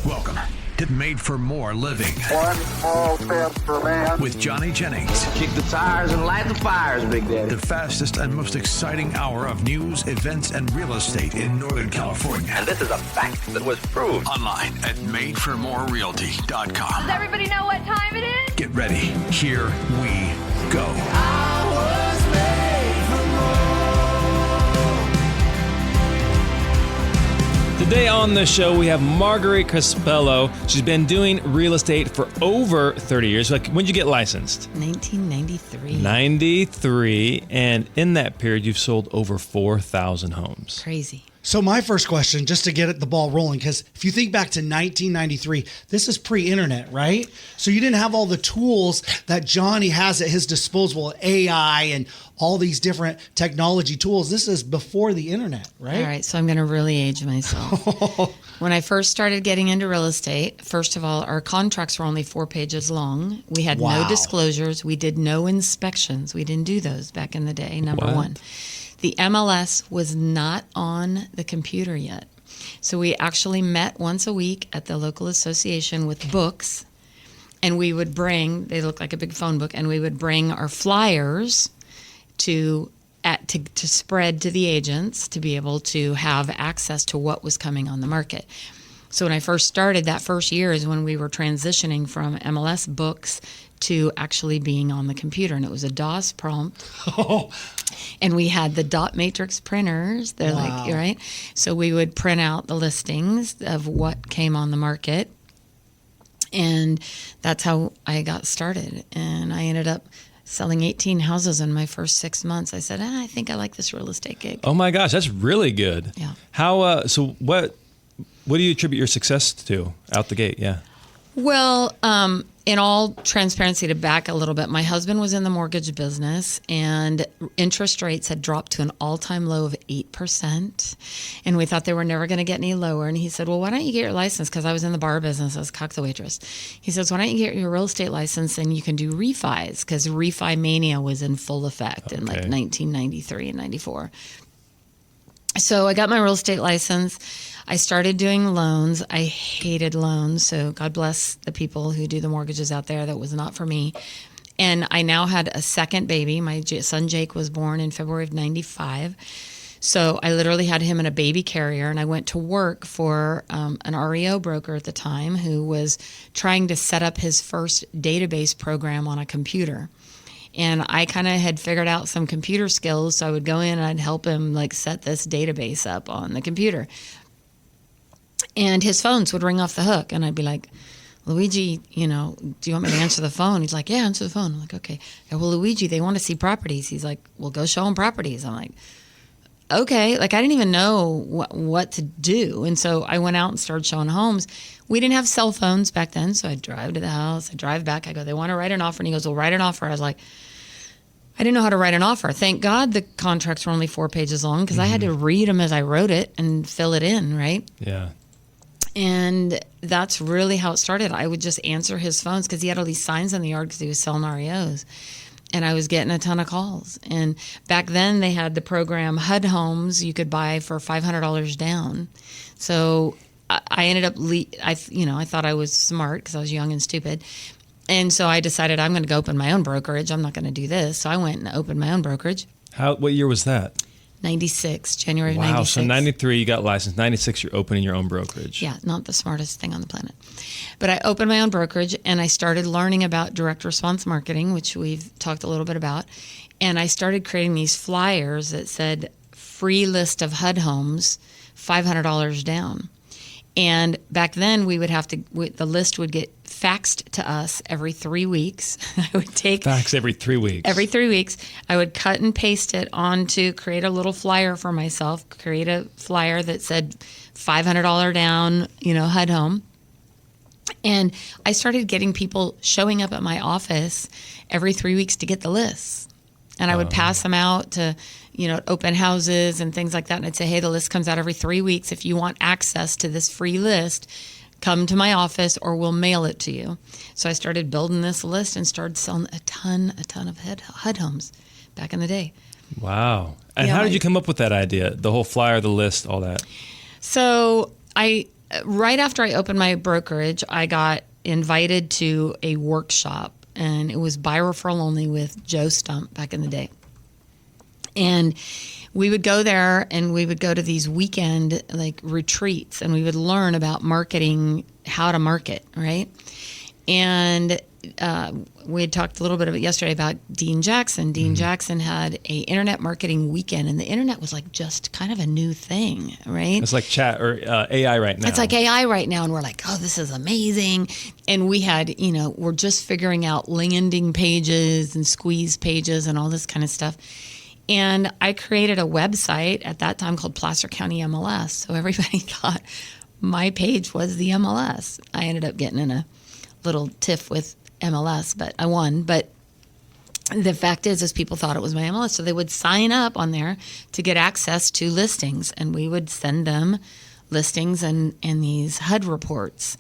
Welcome to Made for More Living. One small step for man. With Johnny Jennings. Kick the tires and light the fires, Big Daddy. The fastest and most exciting hour of news, events, and real estate in Northern California. And this is a fact that was proved. Online at madeformorerealty.com. Does everybody know what time it is? Get ready. Here we go. I was made for more. Today on the show, we have Marguerite Crespillo. She's been doing real estate for over 30 years. Like, when did you get licensed? 1993. 93. And in that period, you've sold over 4,000 homes. Crazy. So my first question, just to get the ball rolling, because if you think back to 1993, this is pre-internet, right? So you didn't have all the tools that Johnny has at his disposal, AI and all these different technology tools. This is before the internet, right? All right, so I'm going to really age myself. When I first started getting into real estate, first of all, our contracts were only 4 pages long. We had no disclosures. We did no inspections. We didn't do those back in the day, number one. The MLS was not on the computer yet. So we actually met once a week at the local association with books, and we would bring, they look like a big phone book, and we would bring our flyers to spread to the agents to be able to have access to what was coming on the market. So when I first started, that first year is when we were transitioning from MLS books to actually being on the computer, and it was a DOS prompt. And we had the dot matrix printers. They're like, right? So we would print out the listings of what came on the market, and that's how I got started. And I ended up selling 18 houses in my first 6 months. I said, I think I like this real estate gig. Oh my gosh, that's really good. Yeah. How? So what do you attribute your success to out the gate? Yeah. Well, in all transparency, to back a little bit, my husband was in the mortgage business, and interest rates had dropped to an all-time low of 8%. And we thought they were never going to get any lower. And he said, well, why don't you get your license? Because I was in the bar business. I was a cocktail waitress. He says, why don't you get your real estate license and you can do refis? Because refi mania was in full effect in like 1993 and 94. So I got my real estate license. I started doing loans. I hated loans, so God bless the people who do the mortgages out there. That was not for me. And I now had a second baby. My son Jake was born in February of 95. So I literally had him in a baby carrier, and I went to work for an REO broker at the time who was trying to set up his first database program on a computer. And I kind of had figured out some computer skills, so I would go in and I'd help him like set this database up on the computer. And his phones would ring off the hook, and I'd be like, Luigi, do you want me to answer the phone? He's like, yeah, answer the phone. I'm like, okay. Well, Luigi, they want to see properties. He's like, well, go show them properties. I'm like, okay. Like, I didn't even know what to do. And so I went out and started showing homes. We didn't have cell phones back then, so I'd drive to the house. I'd drive back. I go, they want to write an offer. And he goes, well, write an offer. I was like, I didn't know how to write an offer. Thank God the contracts were only 4 pages long, because I had to read them as I wrote it and fill it in, right? Yeah. And that's really how it started. I would just answer his phones because he had all these signs in the yard because he was selling REOs. And I was getting a ton of calls. And back then they had the program HUD homes you could buy for $500 down. So I ended up, I thought I was smart because I was young and stupid. And so I decided I'm going to go open my own brokerage. I'm not going to do this. So I went and opened my own brokerage. What year was that? 96, January of 96. Wow, so 93 you got licensed. 96 you're opening your own brokerage. Yeah, not the smartest thing on the planet. But I opened my own brokerage, and I started learning about direct response marketing, which we've talked a little bit about. And I started creating these flyers that said, free list of HUD homes, $500 down. And back then we would have to, the list would get faxed to us every 3 weeks. I would take fax every 3 weeks. Every 3 weeks, I would cut and paste it create a little flyer for myself, create a flyer that said $500 down, HUD home. And I started getting people showing up at my office every 3 weeks to get the lists. And I would pass them out to, open houses and things like that. And I'd say, hey, the list comes out every 3 weeks. If you want access to this free list, come to my office or we'll mail it to you. So I started building this list and started selling a ton of HUD homes back in the day. Wow. And how did you come up with that idea? The whole flyer, the list, all that? So I right after I opened my brokerage, I got invited to a workshop, and it was by referral only with Joe Stump back in the day. And we would go there, and we would go to these weekend like retreats, and we would learn about marketing, how to market, right? And we had talked a little bit of it yesterday about Dean Jackson. Dean Jackson had a internet marketing weekend, and the internet was like just kind of a new thing, right? It's like chat or AI right now. It's like AI right now, and we're like, oh, this is amazing. And we had, we're just figuring out landing pages and squeeze pages and all this kind of stuff. And I created a website at that time called Placer County MLS. So everybody thought my page was the MLS. I ended up getting in a little tiff with MLS, but I won. But the fact is people thought it was my MLS. So they would sign up on there to get access to listings, and we would send them listings and these HUD reports.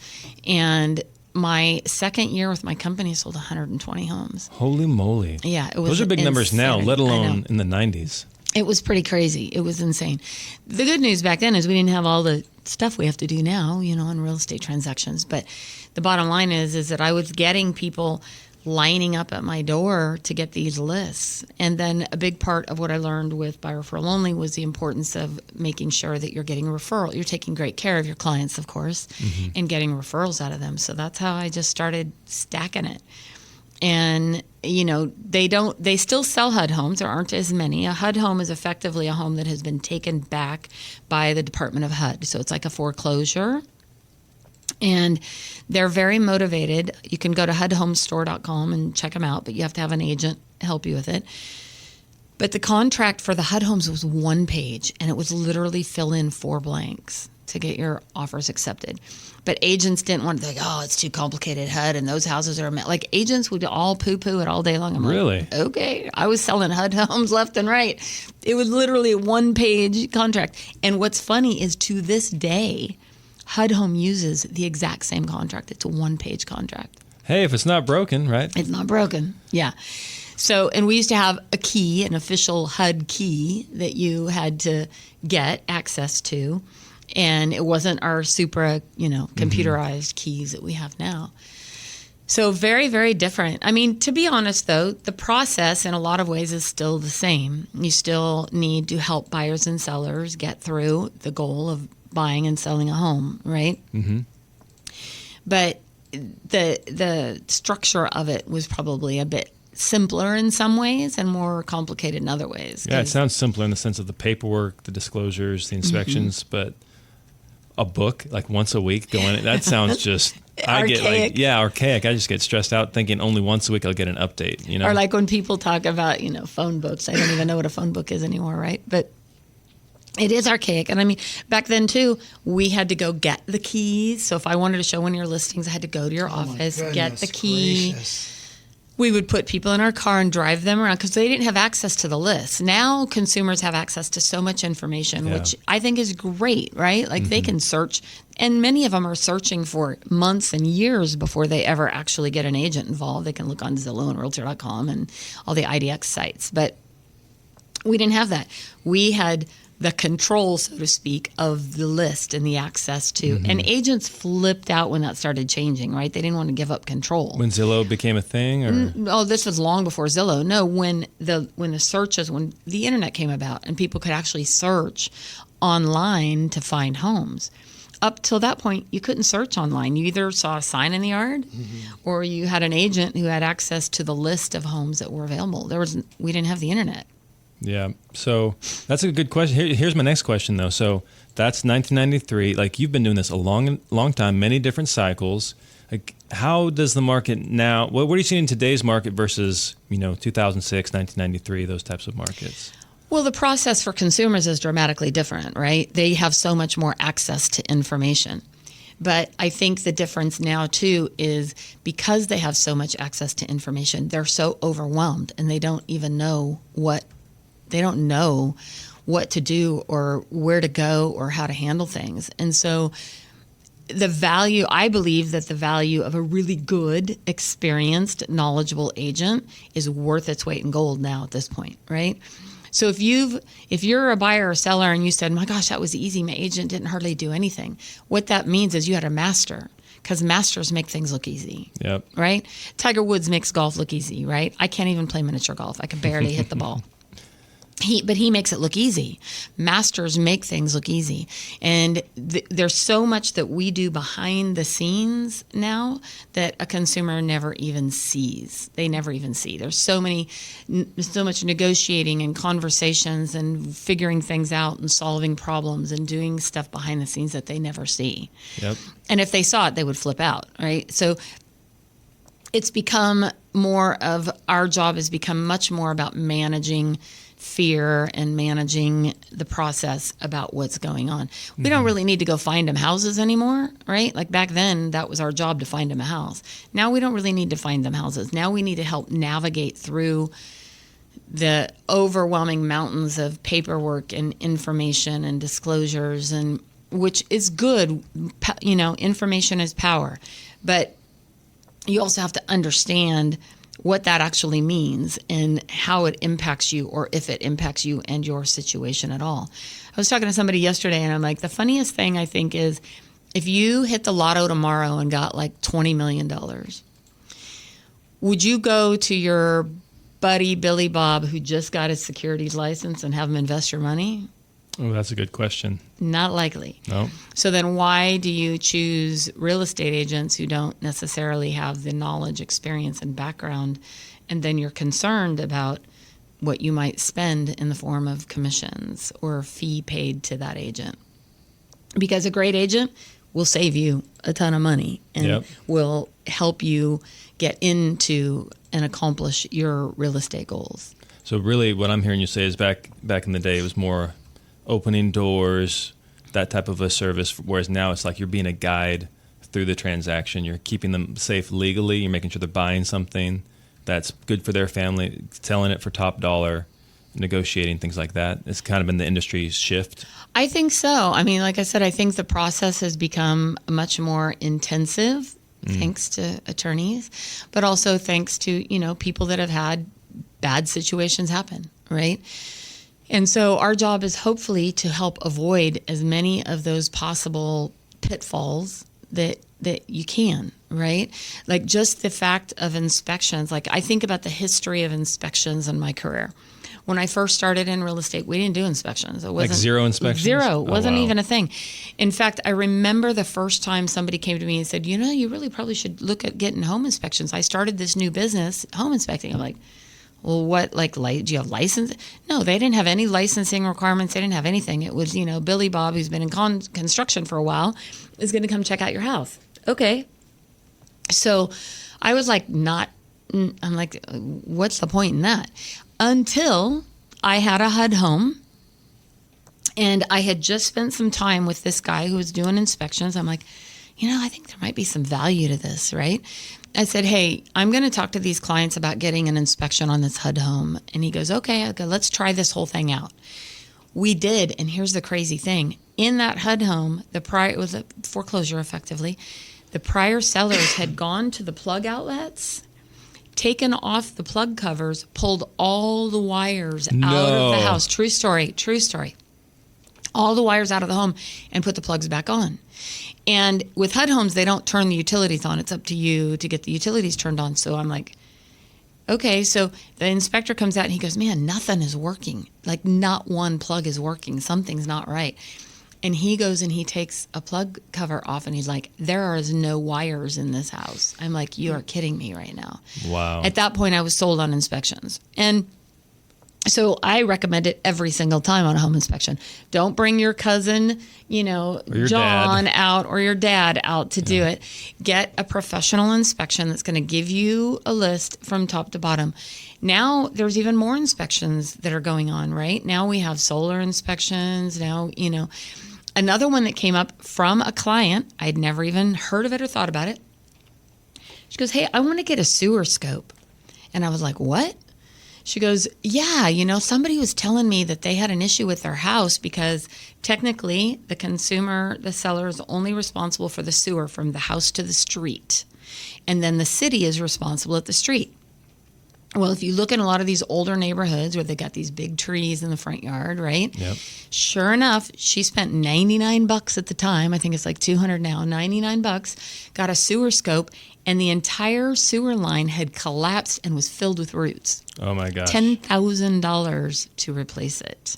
And my second year with my company, I sold 120 homes. Holy moly. Yeah, it was Those are big numbers now, insane. let alone in the 90s. It was pretty crazy. It was insane. The good news back then is we didn't have all the stuff we have to do now, in real estate transactions. But the bottom line is that I was getting people lining up at my door to get these lists. And then a big part of what I learned with by referral only was the importance of making sure that you're getting a referral. You're taking great care of your clients, of course, and getting referrals out of them. So that's how I just started stacking it. And, they still sell HUD homes. There aren't as many. A HUD home is effectively a home that has been taken back by the Department of HUD. So it's like a foreclosure. And they're very motivated. You can go to HUDhomestore.com and check them out, but you have to have an agent help you with it. But the contract for the HUD homes was one page, and it was literally fill in 4 blanks to get your offers accepted. But agents didn't want to think, oh, it's too complicated, HUD, and those houses are like agents would all poo-poo it all day long. I'm really? Like, okay. I was selling HUD homes left and right. It was literally a 1-page contract. And what's funny is to this day, HUD Home uses the exact same contract. It's a 1-page contract. Hey, if it's not broken, right? It's not broken. Yeah. So, and we used to have a key, an official HUD key that you had to get access to. And it wasn't our super, computerized keys that we have now. So very, very different. I mean, to be honest, though, the process in a lot of ways is still the same. You still need to help buyers and sellers get through the goal of buying and selling a home, right? Mm-hmm. But the structure of it was probably a bit simpler in some ways and more complicated in other ways. Yeah, it sounds simpler in the sense of the paperwork, the disclosures, the inspections, but a book like once a week going, that sounds just archaic. Archaic. I just get stressed out thinking only once a week I'll get an update, Or like when people talk about, phone books. I don't even know what a phone book is anymore, right? But it is archaic. And I mean, back then too, we had to go get the keys. So if I wanted to show one of your listings, I had to go to your office, get the key. Gracious. We would put people in our car and drive them around because they didn't have access to the list. Now consumers have access to so much information, which I think is great, right? Like they can search, and many of them are searching for months and years before they ever actually get an agent involved. They can look on Zillow and Realtor.com and all the IDX sites. But we didn't have that. We had the control, so to speak, of the list and the access to. And agents flipped out when that started changing, right? They didn't want to give up control. When Zillow became a thing? Or? This was long before Zillow. No, when the searches, when the internet came about and people could actually search online to find homes. Up till that point, you couldn't search online. You either saw a sign in the yard or you had an agent who had access to the list of homes that were available. We didn't have the internet. Yeah. So that's a good question. Here's my next question, though. So that's 1993. Like, you've been doing this a long time, many different cycles. Like, how does the market now, what are you seeing in today's market versus, 2006, 1993, those types of markets? Well, the process for consumers is dramatically different, right? They have so much more access to information. But I think the difference now, too, is because they have so much access to information, they're so overwhelmed and they don't even know what to do or where to go or how to handle things. And so I believe that the value of a really good, experienced, knowledgeable agent is worth its weight in gold now at this point, right? So if you're a buyer or seller and you said, my gosh, that was easy, my agent didn't hardly do anything, what that means is you had a master, because masters make things look easy. Yep. Right? Tiger Woods makes golf look easy, right? I can't even play miniature golf. I can barely hit the ball. But he makes it look easy. Masters make things look easy. And there's so much that we do behind the scenes now that a consumer never even sees. They never even see. There's so much negotiating and conversations and figuring things out and solving problems and doing stuff behind the scenes that they never see. Yep. And if they saw it, they would flip out, right? So it's become more of, our job has become much more about managing fear and managing the process about what's going on. We don't really need to go find them houses anymore, right? Like back then, that was our job, to find them a house. Now we don't really need to find them houses. Now we need to help navigate through the overwhelming mountains of paperwork and information and disclosures, and which is good. You know, information is power, but you also have to understand what that actually means and how it impacts you, or if it impacts you and your situation at all. I was talking to somebody yesterday and I'm like, the funniest thing I think is, if you hit the lotto tomorrow and got like $20 million, would you go to your buddy Billy Bob, who just got his securities license, and have him invest your money? Oh, that's a good question. Not likely. No. So then why do you choose real estate agents who don't necessarily have the knowledge, experience, and background, and then you're concerned about what you might spend in the form of commissions or a fee paid to that agent? Because a great agent will save you a ton of money and will help you get into and accomplish your real estate goals. So really what I'm hearing you say is back in the day, it was more opening doors, that type of a service, whereas now it's like you're being a guide through the transaction. You're keeping them safe legally. You're making sure they're buying something that's good for their family, selling it for top dollar, negotiating, things like that. It's kind of been the industry's shift. I think so. I mean, like I said, I think the process has become much more intensive thanks to attorneys, but also thanks to, you know, people that have had bad situations happen, right? And so our job is hopefully to help avoid as many of those possible pitfalls that you can, right? Like just the fact of inspections. Like I think about the history of inspections in my career. When I first started in real estate, we didn't do inspections. It wasn't like zero inspections? Zero. Wasn't wow. even a thing. In fact, I remember the first time somebody came to me and said, you know, you really probably should look at getting home inspections. I started this new business, home inspecting. I'm like, well, what, like, do you have license? No, they didn't have any licensing requirements. They didn't have anything. It was, you know, Billy Bob, who's been in construction for a while, is going to come check out your house. Okay. So I was like, I'm like, what's the point in that? Until I had a HUD home and I had just spent some time with this guy who was doing inspections. I'm like, you know, I think there might be some value to this, right? I said, hey, I'm going to talk to these clients about getting an inspection on this HUD home. And he goes, okay, let's try this whole thing out. We did. And here's the crazy thing. In that HUD home, it was a foreclosure effectively. The prior sellers had gone to the plug outlets, taken off the plug covers, pulled all the wires out of the house. True story. All the wires out of the home and put the plugs back on. And with HUD homes, they don't turn the utilities on. It's up to you to get the utilities turned on. So I'm like, okay. So the inspector comes out and he goes, man, nothing is working. Like not one plug is working. Something's not right. And he goes and he takes a plug cover off and he's like, there is no wires in this house. I'm like, you are kidding me right now. Wow. At that point, I was sold on inspections. And so I recommend it every single time on a home inspection. Don't bring your cousin, you know, John out or your dad out to do it. Get a professional inspection that's going to give you a list from top to bottom. Now there's even more inspections that are going on, right? Now we have solar inspections. Now, you know, another one that came up from a client, I'd never even heard of it or thought about it. She goes, hey, I want to get a sewer scope. And I was like, what? She goes, yeah, you know, somebody was telling me that they had an issue with their house because technically the seller is only responsible for the sewer from the house to the street. And then the city is responsible at the street. Well, if you look in a lot of these older neighborhoods where they got these big trees in the front yard, right? Yep. Sure enough, she spent $99 at the time. I think it's like $200 now. $99, got a sewer scope, and the entire sewer line had collapsed and was filled with roots. Oh my gosh. $10,000 to replace it.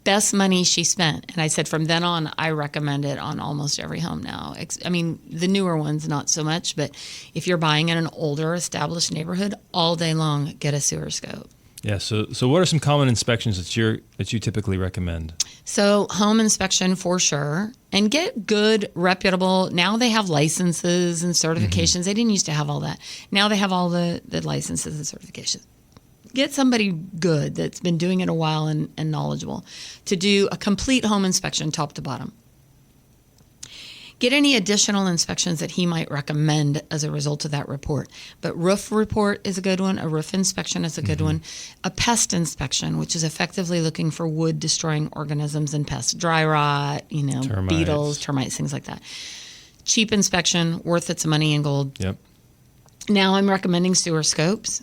Best money she spent. And I said from then on, I recommend it on almost every home now. I mean, the newer ones, not so much. But if you're buying in an older established neighborhood, all day long, get a sewer scope. Yeah. So what are some common inspections that you typically recommend? So home inspection for sure. And get good, reputable. Now they have licenses and certifications. They didn't used to have all that. Now they have all the licenses and certifications. Get somebody good that's been doing it a while and knowledgeable to do a complete home inspection top to bottom. Get any additional inspections that he might recommend as a result of that report. But roof report is a good one. A roof inspection is a good one. A pest inspection, which is effectively looking for wood destroying organisms and pests, dry rot, Termites. Beetles, termites, things like that. Cheap inspection, worth its money in gold. Yep. Now I'm recommending sewer scopes.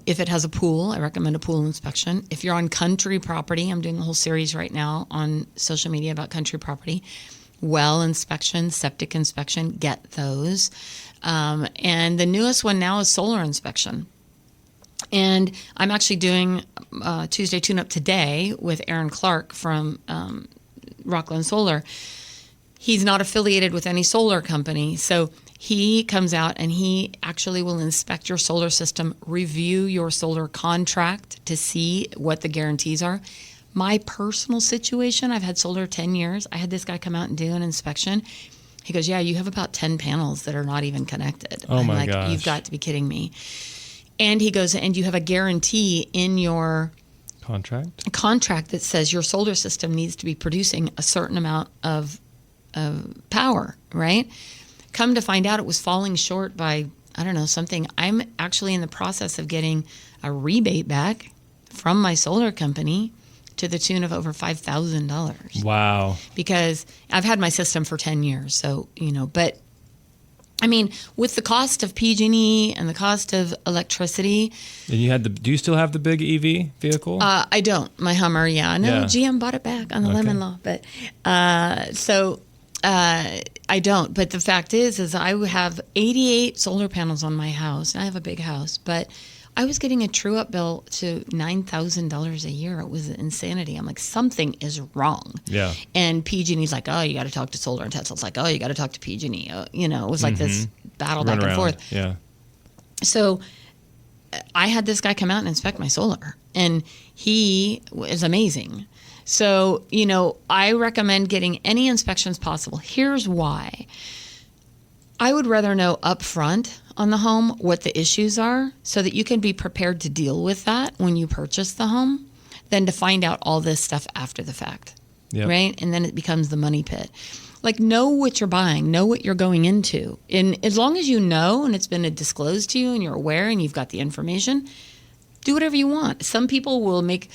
If it has a pool, I recommend a pool inspection. If you're on country property, I'm doing a whole series right now on social media about country property. Well inspection, septic inspection, get those. And the newest one now is solar inspection. And I'm actually doing Tuesday Tune-Up today with Aaron Clark from Rockland Solar. He's not affiliated with any solar company, so he comes out and he actually will inspect your solar system, review your solar contract to see what the guarantees are. My personal situation, I've had solar 10 years. I had this guy come out and do an inspection. He goes, yeah, you have about 10 panels that are not even connected. Oh, I'm my like, gosh. You've got to be kidding me. And he goes, and you have a guarantee in your contract that says your solar system needs to be producing a certain amount of power, right? Come to find out it was falling short by, I don't know, something. I'm actually in the process of getting a rebate back from my solar company to the tune of over $5,000. Wow. Because I've had my system for 10 years. So, but I mean, with the cost of PG&E and the cost of electricity. And do you still have the big EV vehicle? I don't. My Hummer, yeah. No, Yeah. GM bought it back on the lemon law. But I don't. But the fact is I have 88 solar panels on my house. And I have a big house. But I was getting a true-up bill to $9,000 a year. It was insanity. I'm like, something is wrong. Yeah. And PG&E's like, oh, you got to talk to Solar. And Tesla's like, oh, you got to talk to PG&E. It was like this battle back and forth. Yeah. So I had this guy come out and inspect my solar. And he is amazing. So, I recommend getting any inspections possible. Here's why. I would rather know up front on the home what the issues are so that you can be prepared to deal with that when you purchase the home than to find out all this stuff after the fact, right? And then it becomes the money pit. Like, know what you're buying, know what you're going into. And as long as you know and it's been disclosed to you and you're aware and you've got the information, do whatever you want. Some people will make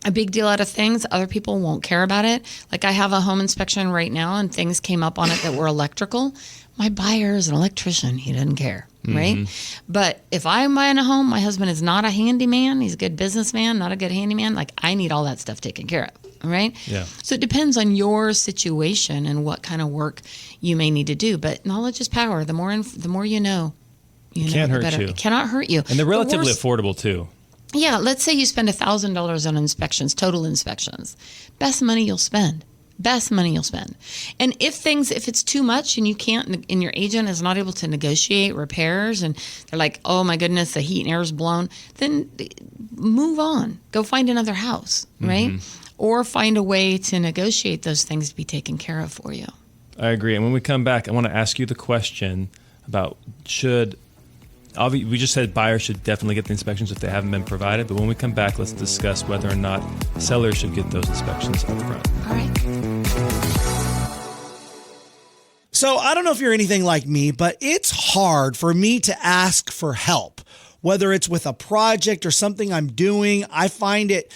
a big deal out of things. Other people won't care about it. Like, I have a home inspection right now and things came up on it that were electrical. My buyer is an electrician. He doesn't care, right? But if I'm buying a home, my husband is not a handyman. He's a good businessman, not a good handyman. Like, I need all that stuff taken care of, right? Yeah. So it depends on your situation and what kind of work you may need to do. But knowledge is power. The more you know, It can't hurt you. It cannot hurt you. And they're relatively The worst- affordable too. Yeah, let's say you spend $1,000 on inspections, total inspections. Best money you'll spend. And if it's too much and you can't, and your agent is not able to negotiate repairs and they're like, oh my goodness, the heat and air is blown, then move on. Go find another house, right? Or find a way to negotiate those things to be taken care of for you. I agree. And when we come back, I want to ask you the question about we just said buyers should definitely get the inspections if they haven't been provided. But when we come back, let's discuss whether or not sellers should get those inspections up front. All right. So I don't know if you're anything like me, but it's hard for me to ask for help, whether it's with a project or something I'm doing. I find it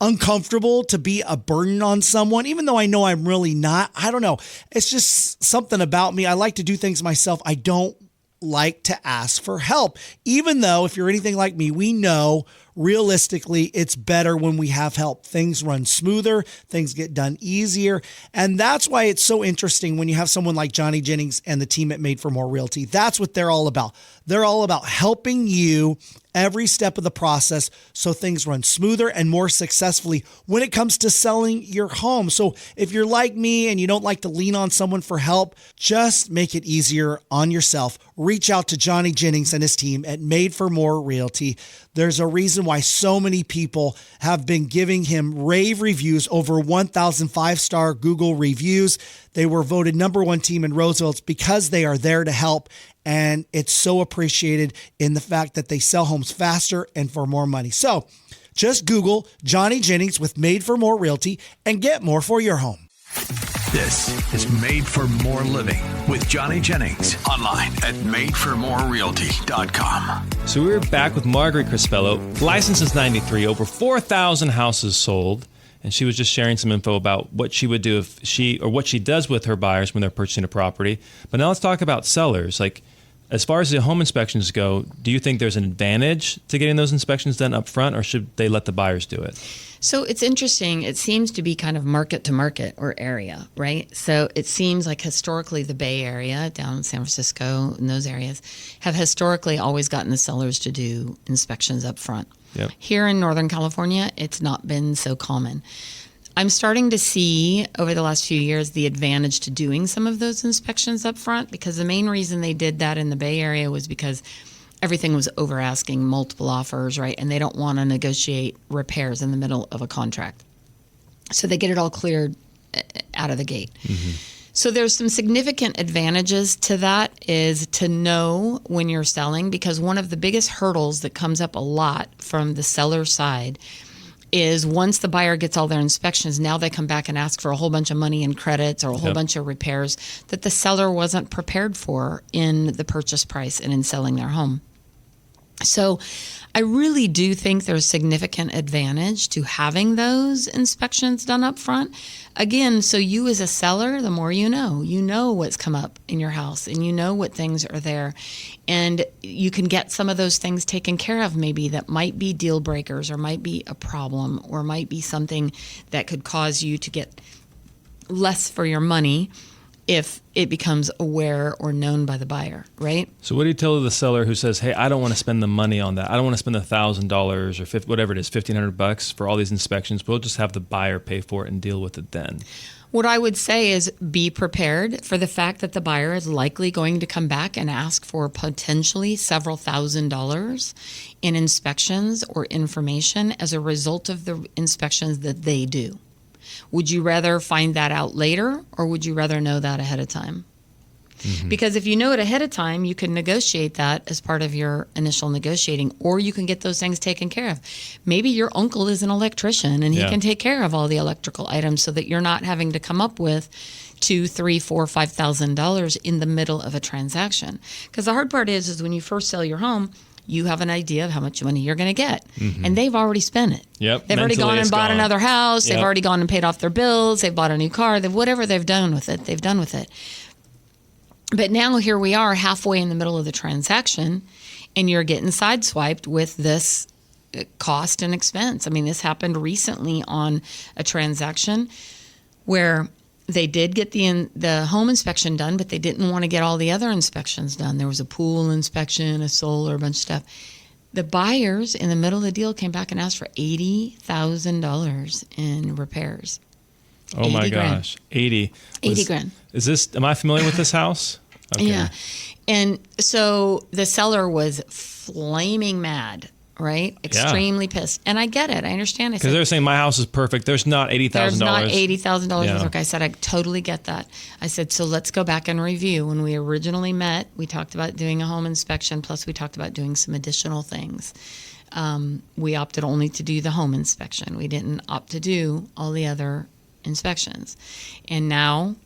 uncomfortable to be a burden on someone, even though I know I'm really not. I don't know. It's just something about me. I like to do things myself. I don't like to ask for help. Even though if you're anything like me, we know realistically it's better when we have help. Things run smoother, things get done easier. And that's why it's so interesting when you have someone like Johnny Jennings and the team at Made for More Realty. That's what they're all about. They're all about helping you every step of the process so things run smoother and more successfully when it comes to selling your home. So if you're like me and you don't like to lean on someone for help, just make it easier on yourself. Reach out to Johnny Jennings and his team at Made for More Realty. There's a reason why so many people have been giving him rave reviews, over 1,000 5-star Google reviews. They were voted #1 team in Roseville. It's because they are there to help. And it's so appreciated in the fact that they sell homes faster and for more money. So just Google Johnny Jennings with Made for More Realty and get more for your home. This is Made for More Living with Johnny Jennings. Online at madeformorerealty.com. So we're back with Marguerite Crespillo, licensed since 93, over 4,000 houses sold. And she was just sharing some info about what she would do if she, or what she does with her buyers when they're purchasing a property. But now let's talk about sellers. Like, as far as the home inspections go, do you think there's an advantage to getting those inspections done up front, or should they let the buyers do it? So it's interesting. It seems to be kind of market to market or area, right? So it seems like historically the Bay Area, down in San Francisco and those areas, have historically always gotten the sellers to do inspections up front. Yep. Here in Northern California, it's not been so common. I'm starting to see over the last few years the advantage to doing some of those inspections up front, because the main reason they did that in the Bay Area was because everything was over asking, multiple offers, right? And they don't want to negotiate repairs in the middle of a contract. So they get it all cleared out of the gate. Mm-hmm. So there's some significant advantages to that, is to know when you're selling, because one of the biggest hurdles that comes up a lot from the seller side is once the buyer gets all their inspections, now they come back and ask for a whole bunch of money in credits or a whole bunch of repairs that the seller wasn't prepared for in the purchase price and in selling their home. So I really do think there's significant advantage to having those inspections done up front. Again, so you as a seller, the more you know what's come up in your house and you know what things are there. And you can get some of those things taken care of maybe that might be deal breakers or might be a problem or might be something that could cause you to get less for your money if it becomes aware or known by the buyer, right? So what do you tell the seller who says, hey, I don't want to spend the money on that. I don't want to spend $1,000 or whatever it is, $1,500 for all these inspections. We'll just have the buyer pay for it and deal with it then. What I would say is be prepared for the fact that the buyer is likely going to come back and ask for potentially several $1,000s in inspections or information as a result of the inspections that they do. Would you rather find that out later, or would you rather know that ahead of time? Mm-hmm. Because if you know it ahead of time, you can negotiate that as part of your initial negotiating, or you can get those things taken care of. Maybe your uncle is an electrician and he can take care of all the electrical items so that you're not having to come up with $2,000, $3,000, $4,000, $5,000 in the middle of a transaction. Because the hard part is when you first sell your home, you have an idea of how much money you're going to get. Mm-hmm. And they've already spent it. Yep. They've already gone and bought another house. They've already gone and paid off their bills. They've bought a new car. Whatever they've done with it, they've done with it. But now here we are halfway in the middle of the transaction, and you're getting sideswiped with this cost and expense. I mean, this happened recently on a transaction where they did get the home inspection done, but they didn't want to get all the other inspections done. There was a pool inspection, a solar, a bunch of stuff. The buyers in the middle of the deal came back and asked for $80,000 in repairs. Oh my gosh, 80 grand. Am I familiar with this house? Okay. Yeah. And so the seller was flaming mad, right? Extremely pissed. And I get it. I understand. Because they're saying my house is perfect. There's not $80,000. There's not $80,000 worth of work. I said, I totally get that. I said, so let's go back and review. When we originally met, we talked about doing a home inspection, plus we talked about doing some additional things. We opted only to do the home inspection. We didn't opt to do all the other inspections. And now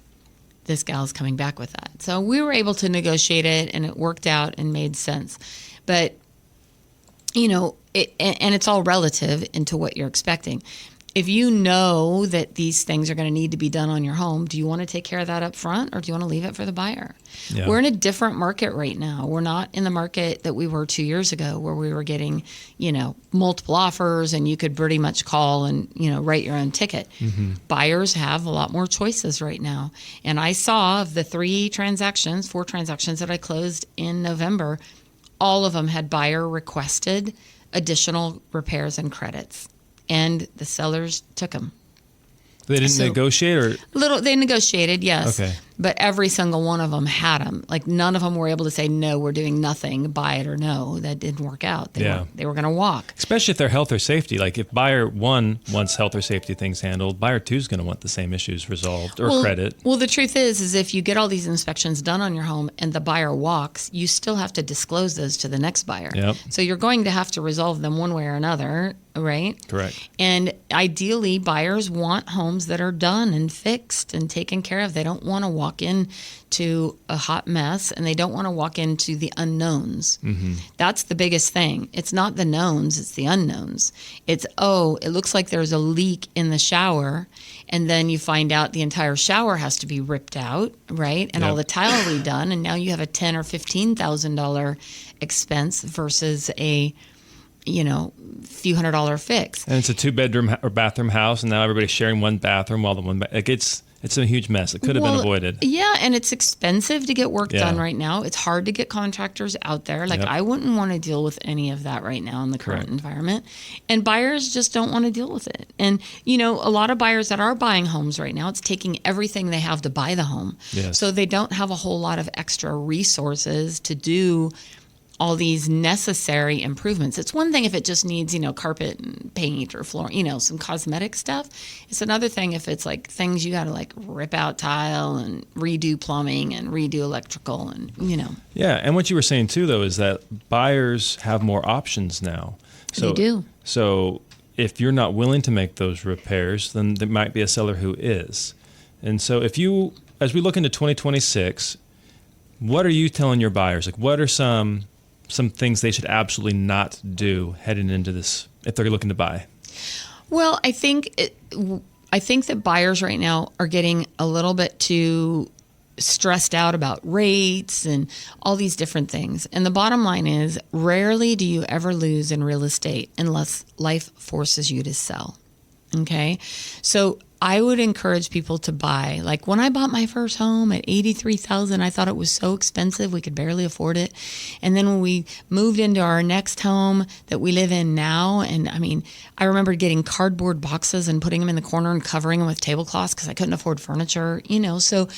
this gal's coming back with that. So we were able to negotiate it, and it worked out and made sense. But, you know, and it's all relative into what you're expecting. if you know that these things are going to need to be done on your home, do you want to take care of that up front or do you want to leave it for the buyer? Yeah. We're in a different market right now. We're not in the market that we were 2 years ago where we were getting, multiple offers and you could pretty much call and, write your own ticket. Mm-hmm. Buyers have a lot more choices right now. And I saw of the 4 transactions that I closed in November, all of them had buyer requested additional repairs and credits. And the sellers took them. They didn't negotiate, or they negotiated, yes. Okay. But every single one of them had them. Like none of them were able to say, no, we're doing nothing, buy it or no. That didn't work out. They were going to walk. especially if they're health or safety. Like if buyer 1 wants health or safety things handled, buyer 2 is going to want the same issues resolved or credit. Well, the truth is if you get all these inspections done on your home and the buyer walks, you still have to disclose those to the next buyer. Yep. So you're going to have to resolve them one way or another, right? Correct. And ideally, buyers want homes that are done and fixed and taken care of. They don't want to walk in to a hot mess, and they don't want to walk into the unknowns. Mm-hmm. That's the biggest thing. It's not the knowns, it's the unknowns. It's, it looks like there's a leak in the shower, and then you find out the entire shower has to be ripped out, right? And all the tile redone, and now you have a $10,000 or $15,000 expense versus a few $100 fix. And it's a 2-bedroom or bathroom house, and now everybody's sharing one bathroom while the one it's a huge mess. It could have been avoided. Yeah, and it's expensive to get work done right now. It's hard to get contractors out there. Like I wouldn't want to deal with any of that right now in the current environment. And buyers just don't want to deal with it. And a lot of buyers that are buying homes right now, it's taking everything they have to buy the home. Yes. So they don't have a whole lot of extra resources to do all these necessary improvements. It's one thing if it just needs, carpet and paint or floor, some cosmetic stuff. It's another thing if it's like things you got to rip out tile and redo plumbing and redo electrical and. Yeah, and what you were saying too, though, is that buyers have more options now. So, they do. So if you're not willing to make those repairs, then there might be a seller who is. And so as we look into 2026, what are you telling your buyers? Like, what are some things they should absolutely not do heading into this if they're looking to buy? Well, I think that buyers right now are getting a little bit too stressed out about rates and all these different things. And the bottom line is, rarely do you ever lose in real estate unless life forces you to sell. Okay? So I would encourage people to buy. Like when I bought my first home at $83,000, I thought it was so expensive we could barely afford it. And then when we moved into our next home that we live in now, and I remember getting cardboard boxes and putting them in the corner and covering them with tablecloths because I couldn't afford furniture. So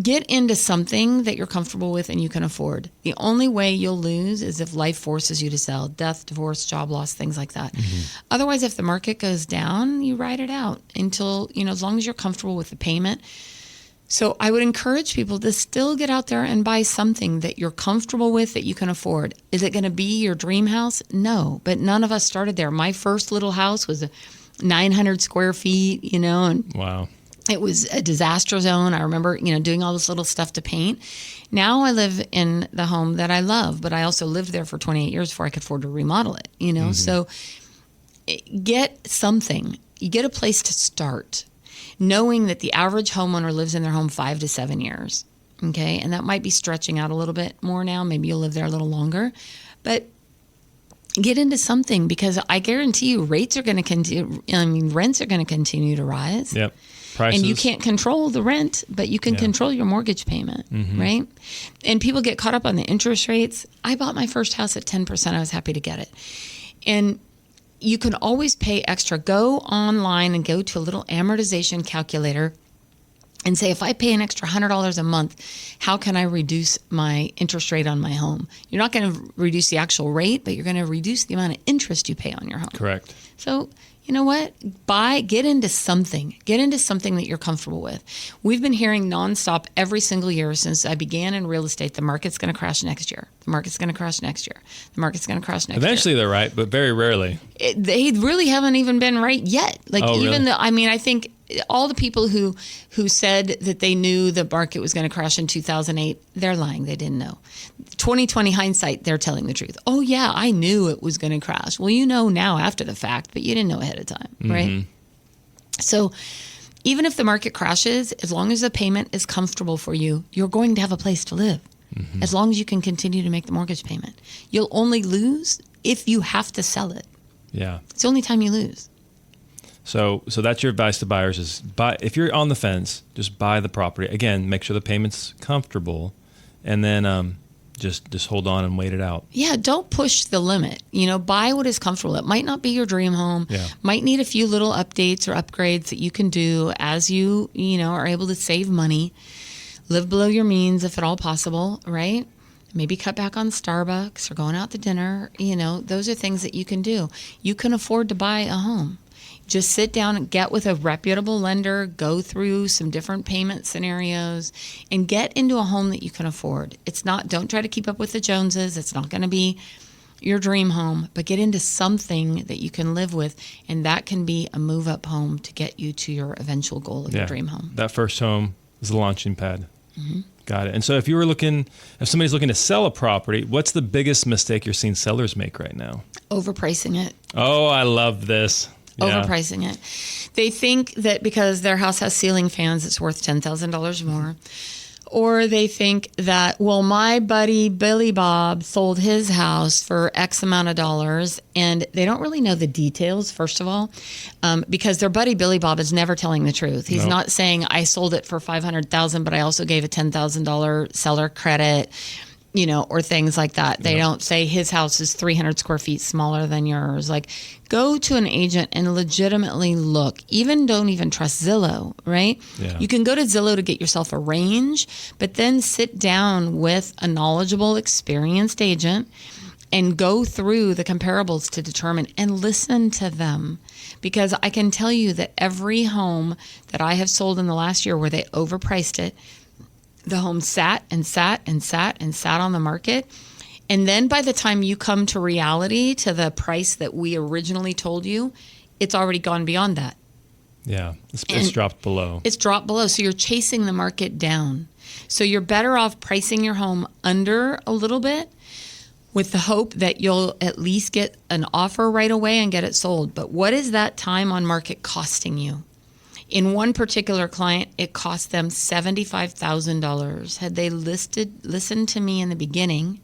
get into something that you're comfortable with and you can afford. The only way you'll lose is if life forces you to sell. Death, divorce, job loss, things like that. Mm-hmm. Otherwise, if the market goes down, you ride it out until, as long as you're comfortable with the payment. So I would encourage people to still get out there and buy something that you're comfortable with, that you can afford. Is it going to be your dream house? No, but none of us started there. My first little house was 900 square feet, and wow. It was a disaster zone. I remember, doing all this little stuff to paint. Now I live in the home that I love, but I also lived there for 28 years before I could afford to remodel it, Mm-hmm. So get something. You get a place to start, knowing that the average homeowner lives in their home 5 to 7 years. Okay. And that might be stretching out a little bit more now. Maybe you'll live there a little longer, but get into something, because I guarantee you rents are going to continue to rise. Yep. Prices. And you can't control the rent, but you can control your mortgage payment, right? And people get caught up on the interest rates. I bought my first house at 10%. I was happy to get it. And you can always pay extra. Go online and go to a little amortization calculator and say, if I pay an extra $100 a month, how can I reduce my interest rate on my home? You're not going to reduce the actual rate, but you're going to reduce the amount of interest you pay on your home. Correct. So, you know what? Get into something. Get into something that you're comfortable with. We've been hearing nonstop every single year since I began in real estate, the market's going to crash next year. The market's going to crash next year. The market's going to crash next year. Eventually they're right, but very rarely. They really haven't even been right yet. Really? I think all the people who said that they knew the market was going to crash in 2008, they're lying. They didn't know. 2020 hindsight, they're telling the truth. Oh, yeah, I knew it was going to crash. Well, you know now after the fact, but you didn't know ahead of time, right? So even if the market crashes, as long as the payment is comfortable for you, you're going to have a place to live. As long as you can continue to make the mortgage payment. You'll only lose if you have to sell it. Yeah. It's the only time you lose. So that's your advice to buyers is buy. If you're on the fence, just buy the property. Again, make sure the payment's comfortable, and then just hold on and wait it out. Yeah, don't push the limit. Buy what is comfortable. It might not be your dream home. Yeah. Might need a few little updates or upgrades that you can do as you are able to save money. Live below your means if at all possible, right? Maybe cut back on Starbucks or going out to dinner. Those are things that you can do. You can afford to buy a home. Just sit down and get with a reputable lender, go through some different payment scenarios, and get into a home that you can afford. Don't try to keep up with the Joneses. It's not going to be your dream home, but get into something that you can live with, and that can be a move-up home to get you to your eventual goal of your dream home. That first home is the launching pad. Got it. And so if somebody's looking to sell a property, what's the biggest mistake you're seeing sellers make right now? Overpricing it. Oh, I love this. Yeah. Overpricing it. They think that because their house has ceiling fans, it's worth $10,000 more. Or they think that, well, my buddy Billy Bob sold his house for X amount of dollars, and they don't really know the details, first of all, because their buddy Billy Bob is never telling the truth. He's not saying, I sold it for $500,000, but I also gave a $10,000 seller credit, or things like that. They don't say his house is 300 square feet smaller than yours. Like, go to an agent and legitimately look. Don't even trust Zillow, right? Yeah. You can go to Zillow to get yourself a range, but then sit down with a knowledgeable, experienced agent and go through the comparables to determine and listen to them. Because I can tell you that every home that I have sold in the last year where they overpriced it, the home sat and sat and sat and sat on the market. And then by the time you come to reality, to the price that we originally told you, it's already gone beyond that. Yeah, it's dropped below. It's dropped below. So you're chasing the market down. So you're better off pricing your home under a little bit with the hope that you'll at least get an offer right away and get it sold. But what is that time on market costing you? In one particular client, it cost them $75,000. Had they listened to me in the beginning,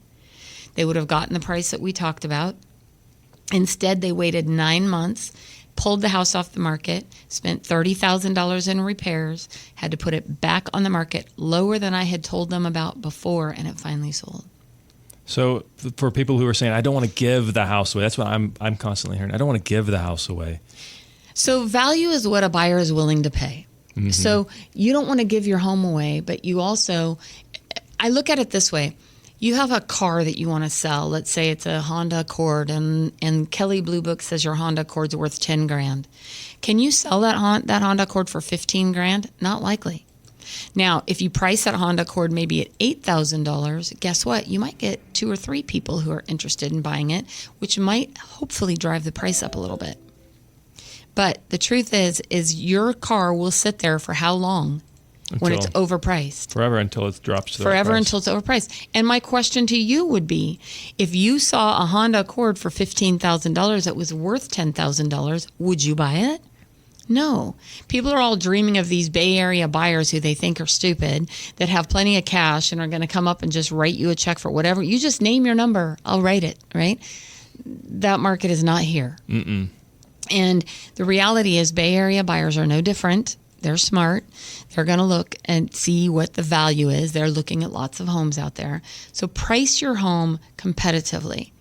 they would have gotten the price that we talked about. Instead, they waited 9 months, pulled the house off the market, spent $30,000 in repairs, had to put it back on the market lower than I had told them about before, and it finally sold. So for people who are saying, I don't want to give the house away, that's what I'm constantly hearing. I don't want to give the house away. So value is what a buyer is willing to pay. So you don't want to give your home away, but you also, I look at it this way. You have a car that you want to sell. Let's say it's a Honda Accord, and Kelley Blue Book says your Honda Accord's worth $10,000. Can you sell that Honda Accord for $15,000? Not likely. Now, if you price that Honda Accord maybe at $8,000, guess what? You might get 2 or 3 people who are interested in buying it, which might hopefully drive the price up a little bit. But the truth is your car will sit there for how long when it's overpriced? Forever until it drops to the Forever price. until it's overpriced. And my question to you would be, if you saw a Honda Accord for $15,000 that was worth $10,000, would you buy it? No. People are all dreaming of these Bay Area buyers who they think are stupid, that have plenty of cash and are going to come up and just write you a check for whatever. You just name your number, I'll write it, right? That market is not here. And the reality is Bay Area buyers are no different. They're smart. They're going to look and see what the value is. They're looking at lots of homes out there. So price your home competitively.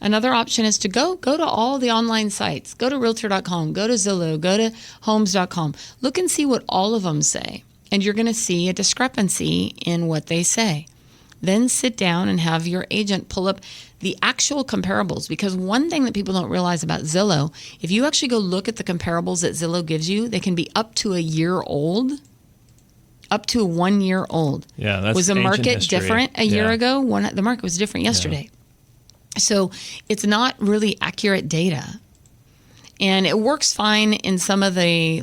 Another option is to go to all the online sites. Go to Realtor.com, go to Zillow, go to Homes.com. Look and see what all of them say. And you're going to see a discrepancy in what they say. Then sit down and have your agent pull up the actual comparables. Because one thing that people don't realize about Zillow, if you actually go look at the comparables that Zillow gives you, they can be up to a year old. Up to 1 year old. Yeah, that's was the market history. different a year ago? The market was different yesterday. So it's not really accurate data. And it works fine in some of the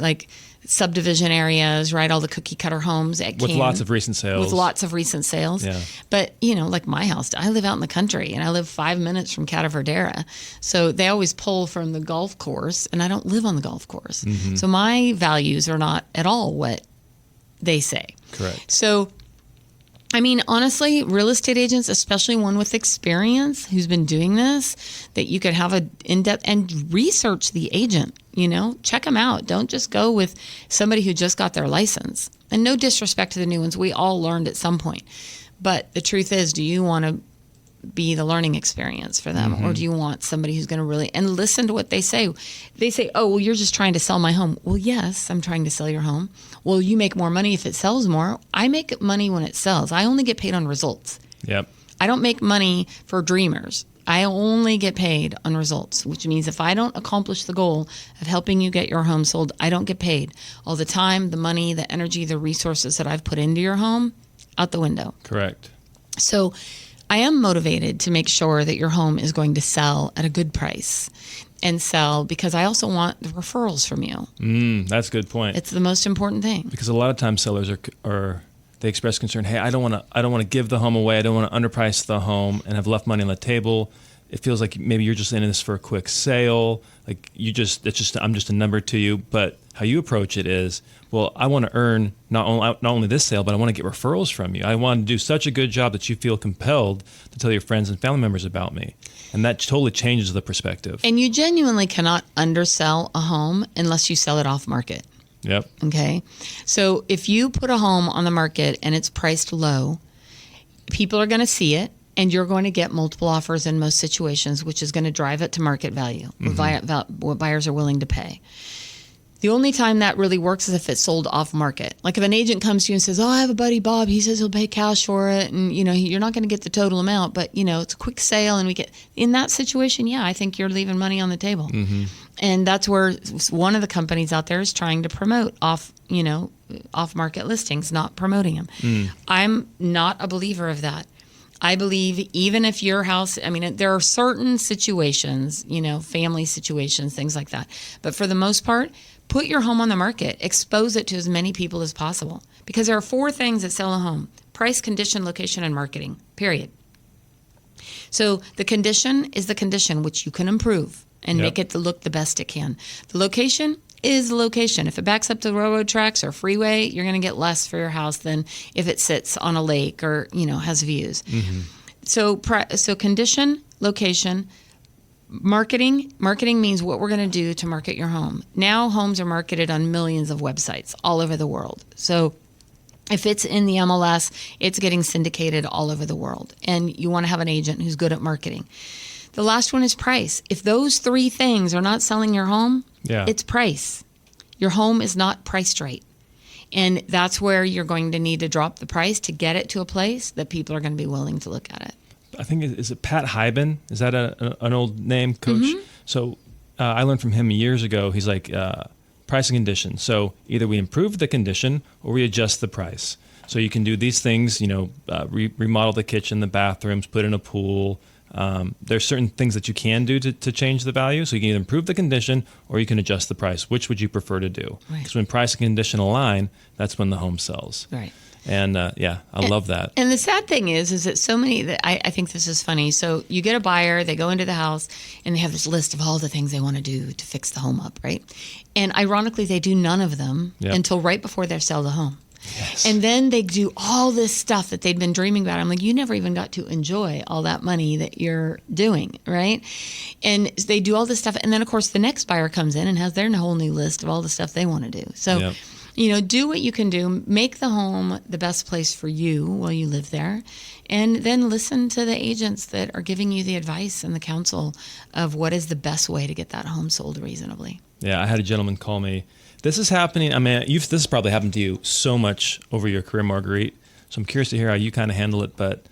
subdivision areas, right? All the cookie cutter homes with lots of recent sales. Yeah. But, like my house, I live out in the country and I live 5 minutes from Cataverdera. So they always pull from the golf course and I don't live on the golf course. Mm-hmm. So my values are not at all what they say. Correct. So, honestly, real estate agents, especially one with experience who's been doing this, that you could have a in-depth and research the agent, check them out. Don't just go with somebody who just got their license. And no disrespect to the new ones. We all learned at some point. But the truth is, do you want to be the learning experience for them? Or do you want somebody who's going to really, and listen to what they say. They say, oh, well, you're just trying to sell my home. Well, yes, I'm trying to sell your home. Well, you make more money if it sells more. I make money when it sells. I only get paid on results. Yep. I don't make money for dreamers. I only get paid on results, which means if I don't accomplish the goal of helping you get your home sold, I don't get paid. All the time, the money, the energy, the resources that I've put into your home, out the window. Correct. So I am motivated to make sure that your home is going to sell at a good price and sell because I also want the referrals from you. That's a good point. It's the most important thing. Because a lot of times sellers they express concern. Hey, I don't want to give the home away. I don't want to underprice the home and have left money on the table. It feels like maybe you're just in this for a quick sale. Like I'm just a number to you. But how you approach it is, well, I want to earn not only this sale, but I want to get referrals from you. I want to do such a good job that you feel compelled to tell your friends and family members about me. And that totally changes the perspective. And you genuinely cannot undersell a home unless you sell it off market. Yep. Okay. So if you put a home on the market and it's priced low, people are going to see it and you're going to get multiple offers in most situations, which is going to drive it to market value, what buyers are willing to pay. The only time that really works is if it's sold off market. Like if an agent comes to you and says, oh, I have a buddy, Bob, he says he'll pay cash for it. And, you're not going to get the total amount, but, it's a quick sale. And we get in that situation. Yeah, I think you're leaving money on the table. Mm-hmm. And that's where one of the companies out there is trying to promote off market listings, not promoting them. I'm not a believer of that. I believe even if your house, there are certain situations, family situations, things like that. But for the most part, put your home on the market, expose it to as many people as possible. Because there are 4 things that sell a home: price, condition, location, and marketing, period. So the condition is the condition which you can improve and make it to look the best it can. The location is the location. If it backs up to railroad tracks or freeway, you're going to get less for your house than if it sits on a lake or, has views. Mm-hmm. So condition, location, marketing means what we're going to do to market your home. Now homes are marketed on millions of websites all over the world. So if it's in the MLS, it's getting syndicated all over the world. And you want to have an agent who's good at marketing. The last one is price. If those 3 things are not selling your home, it's price. Your home is not priced right. And that's where you're going to need to drop the price to get it to a place that people are going to be willing to look at it. I think, is it Pat Hyben? Is that an old name, Coach? Mm-hmm. So I learned from him years ago. He's like, price and condition. So either we improve the condition or we adjust the price. So you can do these things, remodel the kitchen, the bathrooms, put in a pool. There's certain things that you can do to change the value. So you can either improve the condition or you can adjust the price. Which would you prefer to do? Because when price and condition align, that's when the home sells. Right. And I love that. And the sad thing is that so many, I think this is funny. So you get a buyer, they go into the house and they have this list of all the things they want to do to fix the home up, right? And ironically, they do none of them until right before they sell the home. Yes. And then they do all this stuff that they'd been dreaming about. I'm like, you never even got to enjoy all that money that you're doing, right? And they do all this stuff. And then, of course, the next buyer comes in and has their whole new list of all the stuff they want to do. So, do what you can do. Make the home the best place for you while you live there. And then listen to the agents that are giving you the advice and the counsel of what is the best way to get that home sold reasonably. Yeah, I had a gentleman call me. This is happening. This has probably happened to you so much over your career, Marguerite. So I'm curious to hear how you kind of handle it. But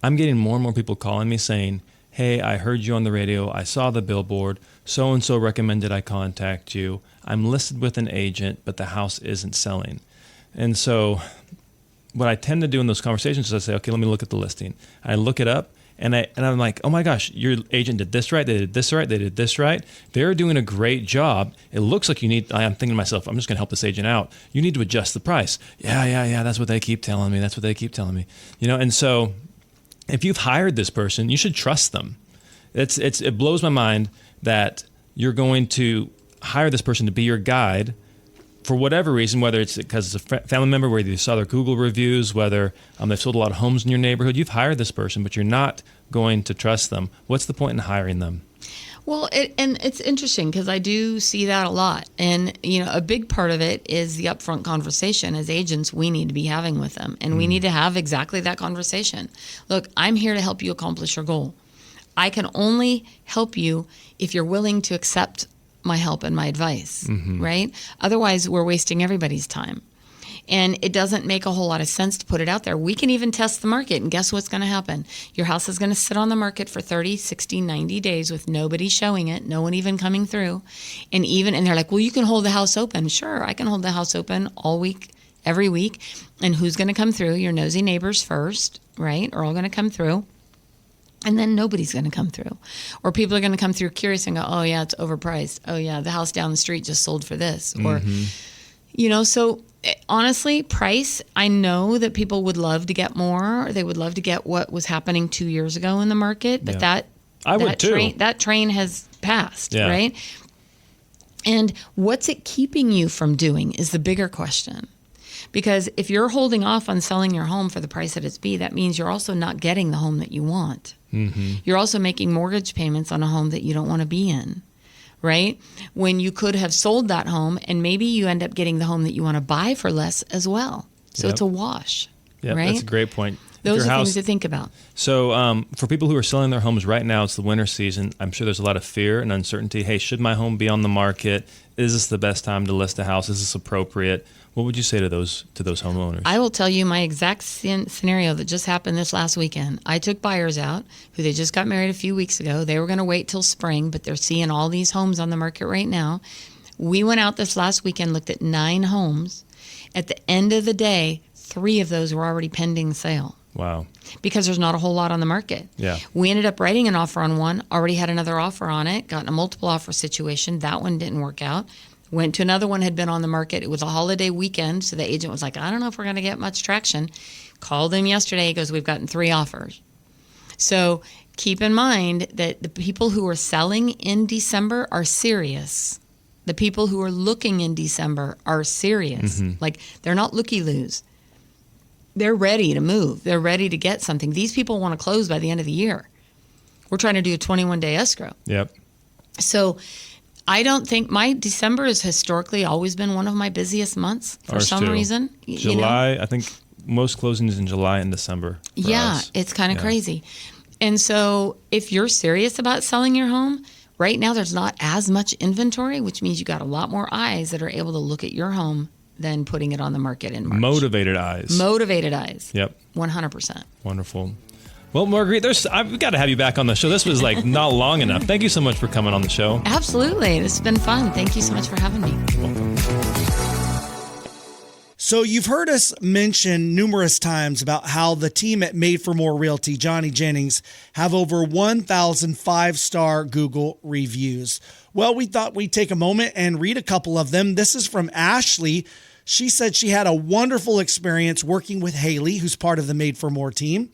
I'm getting more and more people calling me saying, hey, I heard you on the radio. I saw the billboard. So-and-so recommended I contact you. I'm listed with an agent, but the house isn't selling. And so what I tend to do in those conversations is I say, okay, let me look at the listing. I look it up, And I'm like, oh my gosh, your agent did this right. They did this right. They did this right. They're doing a great job. It looks like I'm thinking to myself, I'm just going to help this agent out. You need to adjust the price. Yeah. That's what they keep telling me. And so if you've hired this person, you should trust them. It blows my mind that you're going to hire this person to be your guide for whatever reason, whether it's because it's a family member, whether you saw their Google reviews, whether they've sold a lot of homes in your neighborhood. You've hired this person, but you're not going to trust them. What's the point in hiring them? Well, it's interesting because I do see that a lot. And, a big part of it is the upfront conversation as agents we need to be having with them. And we need to have exactly that conversation. Look, I'm here to help you accomplish your goal. I can only help you if you're willing to accept my help and my advice, right? Otherwise, we're wasting everybody's time. And it doesn't make a whole lot of sense to put it out there. We can even test the market, and guess what's going to happen? Your house is going to sit on the market for 30, 60, 90 days with nobody showing it, no one even coming through. And they're like, well, you can hold the house open. Sure, I can hold the house open all week, every week. And who's going to come through? Your nosy neighbors first, right? Are all going to come through. And then nobody's going to come through. Or people are going to come through curious and go, oh, yeah, it's overpriced. Oh, yeah, the house down the street just sold for this. Or, so honestly, price, I know that people would love to get more. They would love to get what was happening 2 years ago in the market. But that train has passed, right? And what's it keeping you from doing is the bigger question. Because if you're holding off on selling your home for the price that it's be, that means you're also not getting the home that you want. You're also making mortgage payments on a home that you don't want to be in, right? When you could have sold that home and maybe you end up getting the home that you want to buy for less as well. So it's a wash, right? That's a great point. Those are things to think about. So for people who are selling their homes right now, it's the winter season. I'm sure there's a lot of fear and uncertainty. Hey, should my home be on the market? Is this the best time to list a house? Is this appropriate? What would you say to those homeowners? I will tell you my exact scenario that just happened this last weekend. I took buyers out who they just got married a few weeks ago. They were going to wait till spring, but they're seeing all these homes on the market right now. We went out this last weekend, looked at 9 homes. At the end of the day, 3 of those were already pending sale. Wow. Because there's not a whole lot on the market. Yeah. We ended up writing an offer on one, already had another offer on it, got in a multiple offer situation. That one didn't work out. Went to another one, had been on the market. It was a holiday weekend, so the agent was like, I don't know if we're going to get much traction. Called him yesterday. He goes, we've gotten 3 offers. So keep in mind that the people who are selling in December are serious. The people who are looking in December are serious. Like, they're not looky-loos. They're ready to move. They're ready to get something. These people want to close by the end of the year. We're trying to do a 21-day escrow. Yep. So I don't think my December has historically always been one of my busiest months for some reason. July, I think most closings in July and December. Yeah, it's kind of crazy. And so if you're serious about selling your home, right now there's not as much inventory, which means you got a lot more eyes that are able to look at your home than putting it on the market in March. Motivated eyes. Motivated eyes. Yep. 100%. Wonderful. Well, Marguerite, I've got to have you back on the show. This was not long enough. Thank you so much for coming on the show. Absolutely. This has been fun. Thank you so much for having me. Welcome. So you've heard us mention numerous times about how the team at Made for More Realty, Johnny Jennings, have over 1,000 5-star Google reviews. Well, we thought we'd take a moment and read a couple of them. This is from Ashley. She said she had a wonderful experience working with Haley, who's part of the Made for More team.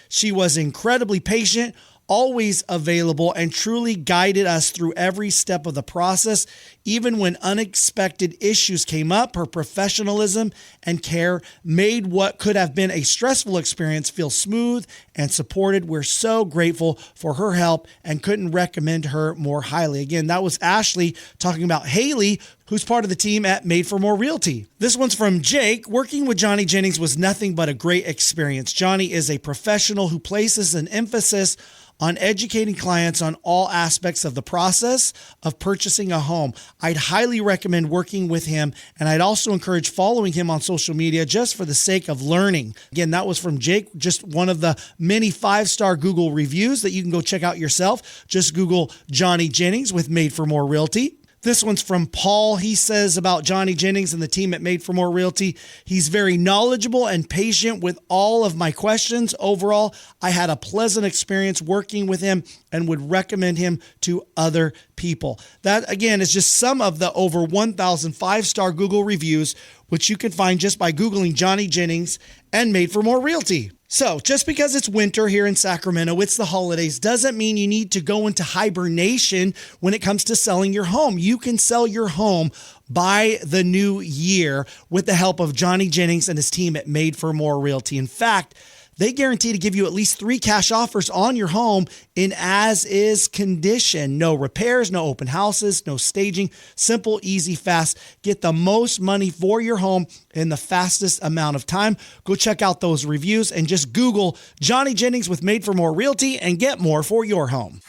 She was incredibly patient, always available, and truly guided us through every step of the process. Even when unexpected issues came up, her professionalism and care made what could have been a stressful experience feel smooth and supported. We're so grateful for her help and couldn't recommend her more highly. Again, that was Ashley talking about Haley, who's part of the team at Made for More Realty. This one's from Jake. Working with Johnny Jennings was nothing but a great experience. Johnny is a professional who places an emphasis on educating clients on all aspects of the process of purchasing a home. I'd highly recommend working with him, and I'd also encourage following him on social media just for the sake of learning. Again, that was from Jake, just one of the many 5-star Google reviews that you can go check out yourself. Just Google Johnny Jennings with Made for More Realty. This one's from Paul. He says about Johnny Jennings and the team at Made for More Realty. He's very knowledgeable and patient with all of my questions. Overall, I had a pleasant experience working with him and would recommend him to other people. That, again, is just some of the over 1,000 five-star Google reviews, which you can find just by Googling Johnny Jennings and Made for More Realty. So just because it's winter here in Sacramento, it's the holidays, doesn't mean you need to go into hibernation when it comes to selling your home. You can sell your home by the new year with the help of Johnny Jennings and his team at Made for More Realty. In fact, they guarantee to give you at least 3 cash offers on your home in as-is condition. No repairs, no open houses, no staging. Simple, easy, fast. Get the most money for your home in the fastest amount of time. Go check out those reviews and just Google Johnny Jennings with Made for More Realty and get more for your home.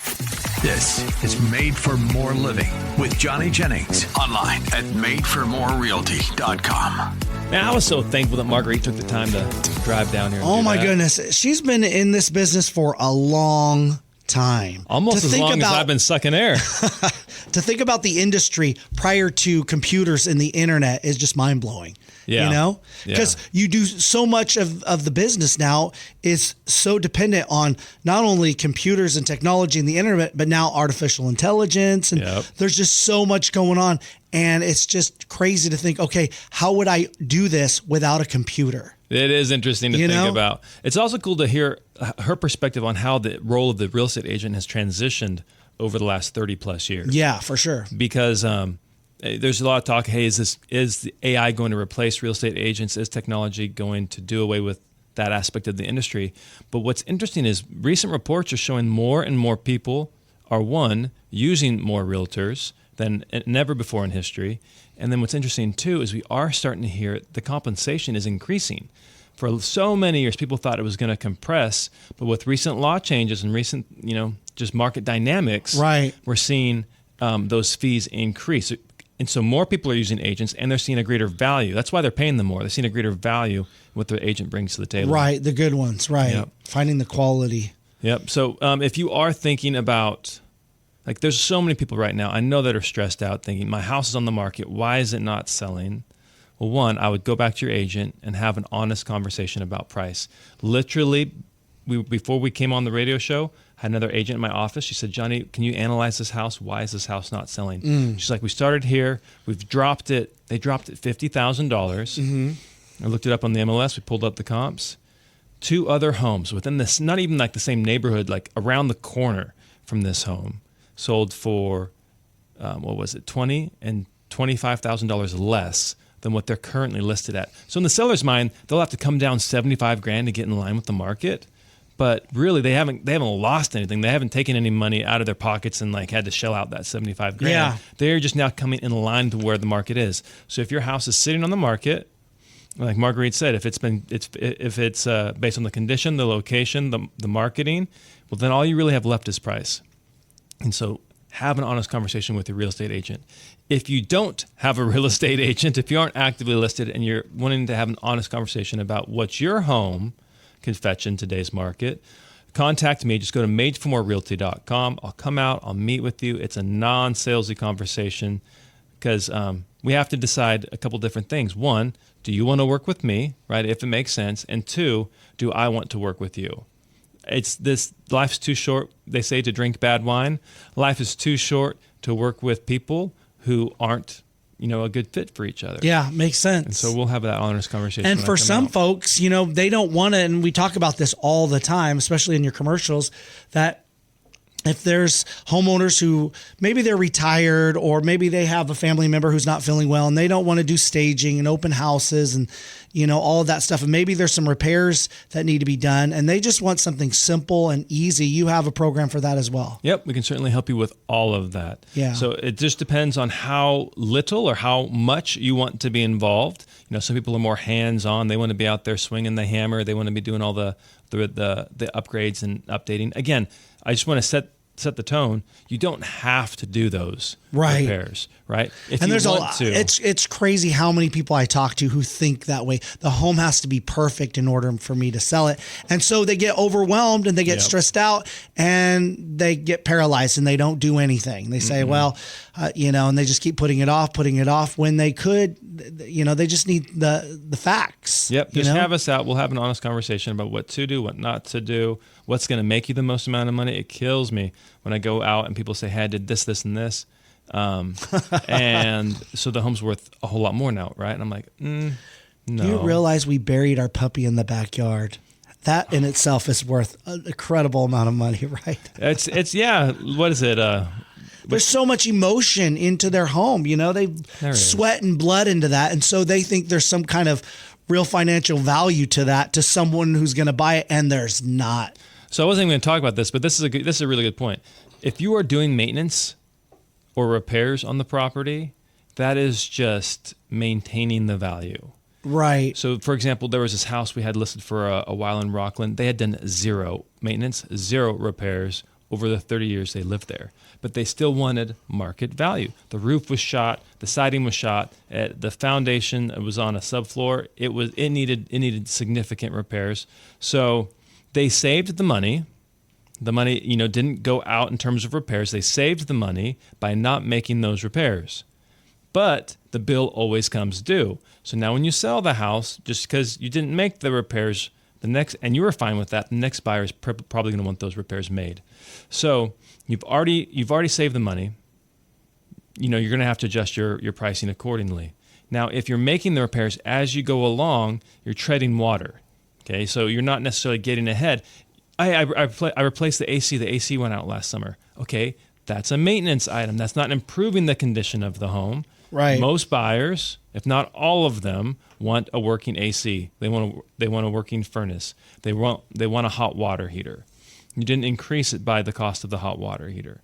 This is Made for More Living with Johnny Jennings. Online at madeformorerealty.com. Man, I was so thankful that Marguerite took the time to drive down here. And Oh do my that. goodness. She's been in this business for a long time. Almost To as think long as about- I've been sucking air. To think about the industry prior to computers and the internet is just mind blowing. Yeah. You know, Yeah. because you do so much of the business now is so dependent on not only computers and technology and the internet, but now artificial intelligence. And Yep. there's just so much going on. And it's just crazy to think, okay, how would I do this without a computer? It is interesting to You think know? about. It's also cool to hear her perspective on how the role of the real estate agent has transitioned over the last 30 plus years. Yeah, for sure. Because there's a lot of talk. Hey, is the AI going to replace real estate agents? Is technology going to do away with that aspect of the industry? But what's interesting is recent reports are showing more and more people are, one, using more realtors than never before in history. And then what's interesting too is we are starting to hear the compensation is increasing. For so many years, people thought it was going to compress, but with recent law changes and recent, just market dynamics, Right. we're seeing those fees increase. And so more people are using agents and they're seeing a greater value. That's why they're paying them more. They're seeing a greater value in what their agent brings to the table. Right. The good ones. Right. Yep. Finding the quality. Yep. So if you are thinking about, like, there's so many people right now I know that are stressed out thinking, my house is on the market. Why is it not selling? Well, one, I would go back to your agent and have an honest conversation about price. Literally, before we came on the radio show, I had another agent in my office. She said, Johnny, can you analyze this house? Why is this house not selling? She's like, we started here. We've dropped it. They dropped it $50,000. I looked it up on the MLS. We pulled up the comps. 2 other homes within this, not even like the same neighborhood, like around the corner from this home, sold for, $20,000 and $25,000 less than what they're currently listed at. So in the seller's mind, they'll have to come down $75,000 to get in line with the market. But really, they haven't lost anything. They haven't taken any money out of their pockets and like had to shell out that $75,000. Yeah. They're just now coming in line to where the market is. So if your house is sitting on the market, like Marguerite said, if it's based on the condition, the location, the marketing, well, then all you really have left is price. And so have an honest conversation with your real estate agent. If you don't have a real estate agent, if you aren't actively listed and you're wanting to have an honest conversation about what your home can fetch in today's market, contact me. Just go to madeformorerealty.com. I'll come out. I'll meet with you. It's a non-salesy conversation because we have to decide a couple different things. One, do you want to work with me, right, if it makes sense? And 2, do I want to work with you? Life's too short, they say, to drink bad wine. Life is too short to work with people who aren't, a good fit for each other. Yeah, makes sense. And so we'll have that honest conversation. And when I for come some out. folks, they don't want to, and we talk about this all the time, especially in your commercials, that if there's homeowners who maybe they're retired or maybe they have a family member who's not feeling well and they don't want to do staging and open houses and, all of that stuff. And maybe there's some repairs that need to be done and they just want something simple and easy. You have a program for that as well. Yep, we can certainly help you with all of that. Yeah. So it just depends on how little or how much you want to be involved. Some people are more hands-on. They want to be out there swinging the hammer. They want to be doing all the upgrades and updating. Again, I just want to set set the tone, you don't have to do those Right. repairs, right? If And you there's want to, it's crazy how many people I talk to who think that way. The home has to be perfect in order for me to sell it. And so they get overwhelmed and they get Yep. stressed out and they get paralyzed and they don't do anything. They say, well, and they just keep putting it off when they could, they just need the facts. Yep. Just have us out. We'll have an honest conversation about what to do, what not to do, what's going to make you the most amount of money. It kills me when I go out and people say, hey, I did this, this, and this. And so the home's worth a whole lot more now, right? And I'm like, no. Do you realize we buried our puppy in the backyard? That in itself is worth an incredible amount of money, right? It's yeah. What is it? There's so much emotion into their home. They sweat and blood into that. And so they think there's some kind of real financial value to that to someone who's going to buy it. And there's not. So I wasn't even going to talk about this, but this is a really good point. If you are doing maintenance or repairs on the property, that is just maintaining the value. Right. So, for example, there was this house we had listed for a while in Rockland. They had done zero maintenance, zero repairs over the 30 years they lived there. But they still wanted market value. The roof was shot, the siding was shot, the foundation was on a subfloor. It needed significant repairs. So they saved the money. The money, didn't go out in terms of repairs. They saved the money by not making those repairs. But the bill always comes due. So now when you sell the house, just because you didn't make the repairs, and you were fine with that, the next buyer is probably going to want those repairs made. So you've already saved the money. You're going to have to adjust your pricing accordingly. Now, if you're making the repairs as you go along, you're treading water. Okay, so you're not necessarily getting ahead. I replaced the AC. The AC went out last summer. Okay, that's a maintenance item. That's not improving the condition of the home. Right. Most buyers, if not all of them, want a working AC. They want a working furnace. They want a hot water heater. You didn't increase it by the cost of the hot water heater.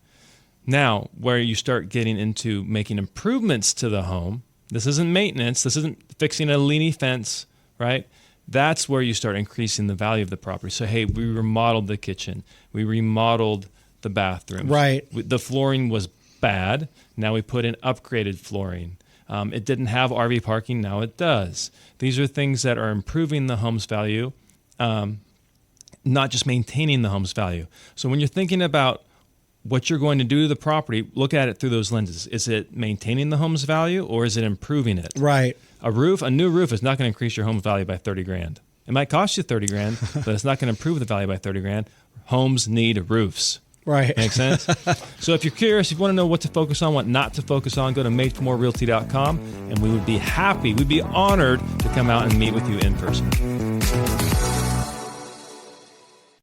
Now, where you start getting into making improvements to the home, this isn't maintenance. This isn't fixing a leany fence, right? That's where you start increasing the value of the property. So, hey, we remodeled the kitchen. We remodeled the bathrooms. Right. The flooring was bad. Now we put in upgraded flooring. It didn't have RV parking. Now it does. These are things that are improving the home's value, not just maintaining the home's value. So when you're thinking about what you're going to do to the property, look at it through those lenses. Is it maintaining the home's value or is it improving it? Right. A new roof is not going to increase your home's value by $30,000. It might cost you $30,000, but it's not going to improve the value by $30,000. Homes need roofs. Right. Makes sense? So if you're curious, if you want to know what to focus on, what not to focus on, go to madeformorerealty.com and we would be honored to come out and meet with you in person.